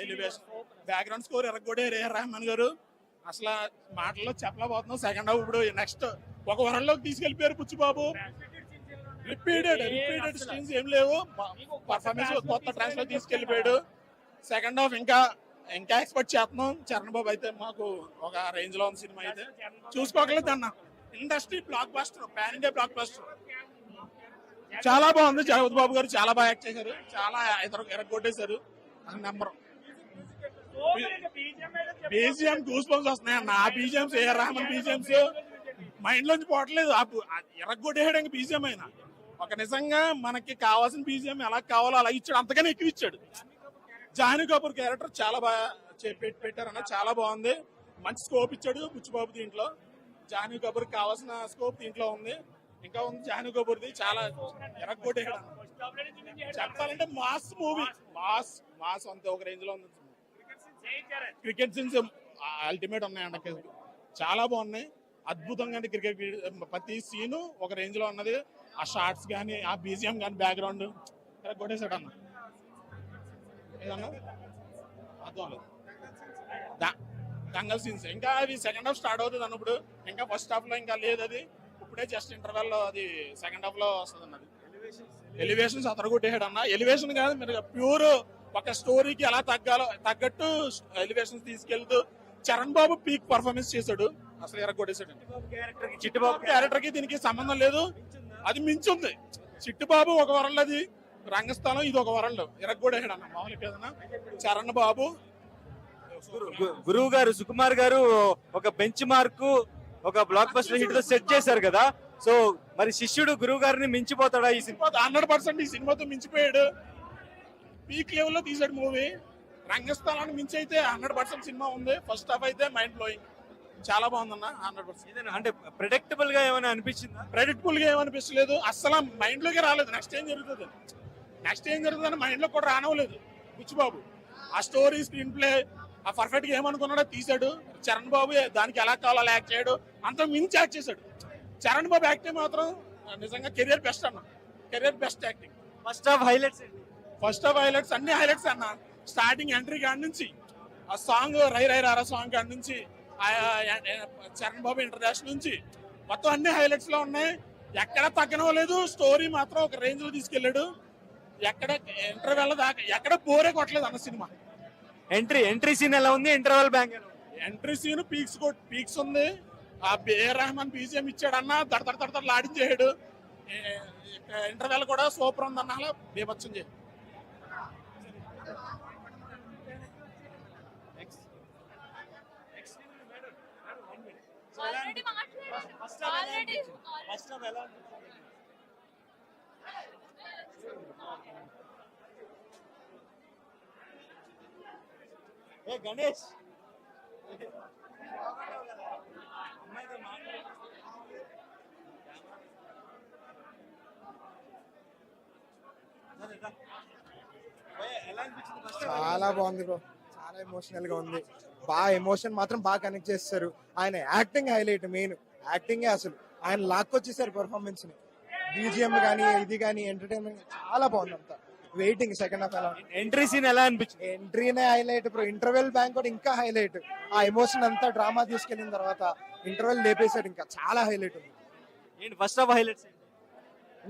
Elevation, background score ఎరగొట్టారు A R Rahman గారు. అసలు మాటల్లో చెప్పలేకపోతున్నాం. సెకండ్ హాఫ్ ఇప్పుడు నెక్స్ట్ ఒక వరల్డ్లోకి తీసుకెళ్లిపోయారు బుచ్చిబాబు. రిపీటెడ్ సీన్స్ ఏం లేవు, పర్ఫార్మెన్స్ కొత్త ట్రాన్స్ లో తీసుకెళ్లిపోయాడు. సెకండ్ హాఫ్ ఇంకా ఎక్స్పెక్ట్ చేస్తున్నాం. చరణ్ బాబు అయితే మాకు ఒక రేంజ్ లో ఉన్న సినిమా అయితే చూసుకోగలేదు అన్న. Industry block buster, pan India block buster. చాలా బాగుంది. జగపతి బాబు గారు చాలా బాగా యాక్ట్ చేశారు, చాలా ఎరగొట్టేశారు. నెంబర్ బీజిఎం గూస్ బంప్స్ వస్తున్నాయి అన్న. ఆ BGMs AR Rahman BGMs mind లోంచి పోవట్లేదు. ఎరగొట్టేయడానికి బీజిఎం అయినా ఒక నిజంగా మనకి కావాల్సిన బీజిఎం ఎలా కావాలో అలా ఇచ్చాడు, అంతగానే ఎక్కువ ఇచ్చాడు. జాహ్నవి కపూర్ క్యారెక్టర్ చాలా బాగా పెట్టారన్న, చాలా బాగుంది. మంచి స్కోప్ ఇచ్చాడు బుచ్చిబాబు దీంట్లో. జాహ్నవి కపూర్ కావాల్సిన స్కోప్ దీంట్లో ఉంది, ఇంకా ఉంది. జాహ్నవి కపూర్ది చాలా ఎరగొట్టేయడం చెప్పాలంటే మాస్ మూవీ, మాస్ అంతే ఒక రేంజ్ లో ఉంది. క్రికెట్ సీన్స్ అల్టిమేట్ ఉన్నాయండి, చాలా బాగున్నాయి. అద్భుతంగా క్రికెట్ ప్రతి సీను ఒక రేంజ్ లో ఉన్నది. ఆ షార్ట్స్ కానీ, ఆ బీజిఎం కానీ, బ్యాక్గ్రౌండ్ కొట్టేసాడు అన్న. ఏదన్నా అర్థం దంగల్ సీన్స్ ఇంకా అవి సెకండ్ హాఫ్ స్టార్ట్ అవుతుంది అన్నప్పుడు, ఇంకా ఫస్ట్ హాఫ్ లో ఇంకా లేదు. అది ఇప్పుడే జస్ట్ ఇంటర్వెల్ లో అది సెకండ్ హాఫ్ లో వస్తుంది అన్నది. ఎలివేషన్స్ అతరగొట్టేసాడు అన్న. ఎలివేషన్ కాదు, మీరు ప్యూర్ ఒక స్టోరీకి ఎలా తగ్గట్టు ఎలివేషన్స్ తీసుకెళ్తూ చరణ్ బాబు పీక్ పర్ఫార్మెన్స్ చేశాడు. అసలు ఎరగొట్టేశాడు. చిట్టుబాబు క్యారెక్టర్ కి దీనికి సంబంధం లేదు, అది మించుంది. చిట్టుబాబు ఒక వరల్డ్, అది రంగస్థలం, ఇది ఒక వరల్డ్. ఎరగొట్టేసాడు అన్న మామూలుగా ఏదన్నా. చరణ్ బాబు గురువు గారు సుకుమార్ గారు ఒక బెంచ్ మార్క్, ఒక బ్లాక్ బస్టర్ హిట్ తో సెట్ చేశారు కదా. సో మరి శిష్యుడు గురువు గారిని మించిపోతాడా ఈ సినిమా? 100% ఈ సినిమాతో మించిపోయాడు. పీక్ లెవెల్ లో తీసాడు మూవీ. రంగస్థలాన్ని మించి అయితే 100% సినిమా ఉంది. ఫస్ట్ హాఫ్ అయితే మైండ్ బ్లోయింగ్, చాలా బాగుందన్న. 100% అంటే ప్రెడిక్టబుల్ గా ఏమైనా అనిపించిందా? ప్రెడిక్టబుల్ గా ఏమనిపించలేదు, అస్సలు మైండ్ లోకి రాలేదు. నెక్స్ట్ ఏం జరుగుతుంది అని మైండ్ లో కూడా రానవలేదు బుచ్చిబాబు. ఆ స్టోరీ, స్క్రీన్ ప్లే ఆ పర్ఫెక్ట్ గా ఏమనుకున్నాడో తీసాడు. చరణ్ బాబు దానికి ఎలా కావాలో అలా యాక్ట్ చేయడు, అంత మించి యాక్ట్ చేశాడు. చరణ్ బాబు యాక్టింగ్ మాత్రం నిజంగా కెరియర్ బెస్ట్ అన్న, career best acting. First half highlights అన్ని హైలైట్స్ అన్న. స్టార్టింగ్ ఎంట్రీ కాడి నుంచి ఆ సాంగ్ రై రై రారా సాంగ్ కాడి నుంచి, చరణ్ బాబు ఇంట్రడక్షన్ నుంచి మొత్తం అన్ని హైలైట్స్ లో ఉన్నాయి. ఎక్కడ తగ్గనవలేదు. స్టోరీ మాత్రం ఒక రేంజ్ లో తీసుకెళ్లాడు. ఎక్కడ ఇంటర్వెల్ దాకా ఎక్కడ బోరే కొట్టలేదు అన్న సినిమా. ఎంట్రీ సీన్ ఎలా ఉంది? Interval bang entry scene peaks ఉంది. ఆ ఏఆర్ రెహమాన్ బీజిఎం ఇచ్చాడన్న, దడ లాడించేయడు. ఇంటర్వెల్ కూడా సూపర్ ఉందన్న, అలా బీభత్సం చేయాలి. గణేష్ చాలా బాగుంది బ్రో, చాలా ఎమోషనల్ గా ఉంది. బాగా ఎమోషన్ మాత్రం బాగా కనెక్ట్ చేస్తారు. ఆయన యాక్టింగ్ హైలైట్, మెయిన్ యాక్టింగే. అసలు ఆయన లాక్కొచ్చేసారు పర్ఫార్మెన్స్ ని. బీజిఎం కానీ, ఇది కానీ, ఎంటర్టైన్మెంట్ చాలా బాగుంది. అంతా వెయిటింగ్ సెకండ్ హాఫ్. ఎలా ఎంట్రీ సీన్ ఎలా అనిపించింది? ఎంట్రీనే హైలైట్ బ్రో. ఇంటర్వెల్ బ్యాంక్ కూడా ఇంకా హైలైట్. ఆ ఎమోషన్ అంతా డ్రామా తీసుకెళ్లిన తర్వాత ఇంటర్వెల్ లేపేశాడు, ఇంకా చాలా హైలైట్ ఉంది. ఫస్ట్ హాఫ్ హైలైట్స్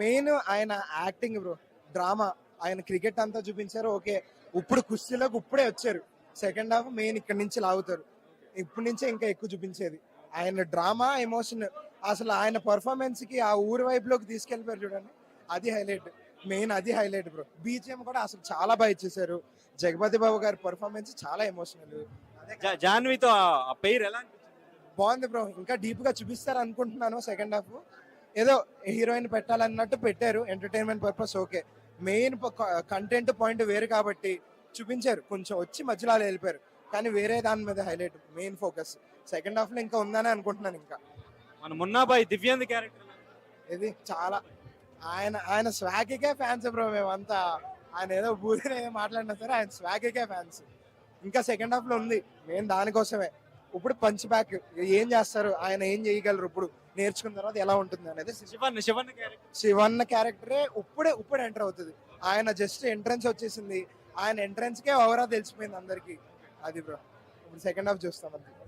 మెయిన్ ఆయన యాక్టింగ్ బ్రో. డ్రామా, ఆయన క్రికెట్ అంతా చూపించారు. ఓకే, ఇప్పుడు కుస్తీలోకి ఇప్పుడే వచ్చారు. సెకండ్ హాఫ్ మెయిన్ ఇక్కడ నుంచి లాగుతారు. ఇప్పటి నుంచే ఇంకా ఎక్కువ చూపించేది ఆయన డ్రామా, ఎమోషన్. అసలు ఆయన పర్ఫార్మెన్స్ కి ఆ ఊరి వైపులోకి తీసుకెళ్లిపోయారు చూడండి, అది హైలైట్. మెయిన్ అది హైలైట్ బ్రో. బీజిఎం కూడా అసలు చాలా బాగా ఇచ్చేసారు. జగపతి బాబు గారి పర్ఫార్మెన్స్ చాలా ఎమోషనల్. జాన్వీతో ఆ పేరు ఎలా బాగుంది బ్రో. ఇంకా డీప్ గా చూపిస్తారు అనుకుంటున్నాను. సెకండ్ హాఫ్ ఏదో హీరోయిన్ పెట్టాలన్నట్టు పెట్టారు, entertainment purpose. Okay, main content point వేరు కాబట్టి చూపించారు. కొంచెం వచ్చి మధ్యలో వెళ్ళిపోయారు, కానీ వేరే దాని మీద highlight, main focus second half లో ఇంకా ఉందని అనుకుంటున్నాను. ఇంకా మన మున్నాబాయ్ దివ్యాంగ్ క్యారెక్టర్ ఇది చాలా ఆయన స్వాగ్కే ఫ్యాన్స్ బ్రో. మేమంతా ఆయన ఏదో బూదిని ఏదో మాట్లాడినా సరే ఆయన స్వాగ్కే ఫ్యాన్స్. ఇంకా సెకండ్ హాఫ్ లో ఉంది మెయిన్ దానికోసమే. ఇప్పుడు పంచ్ బ్యాక్ ఏం చేస్తారు, ఆయన ఏం చేయగలరు, ఇప్పుడు నేర్చుకున్న తర్వాత ఎలా ఉంటుంది అనేది. శివన్న క్యారెక్టరే ఇప్పుడే ఎంటర్ అవుతుంది. ఆయన జస్ట్ ఎంట్రన్స్ వచ్చేసింది. ఆయన ఎంట్రన్స్ కే ఓవరా తెలిసిపోయింది అందరికి. అది బ్రో ఇప్పుడు సెకండ్ హాఫ్ చూస్తాం అంతే.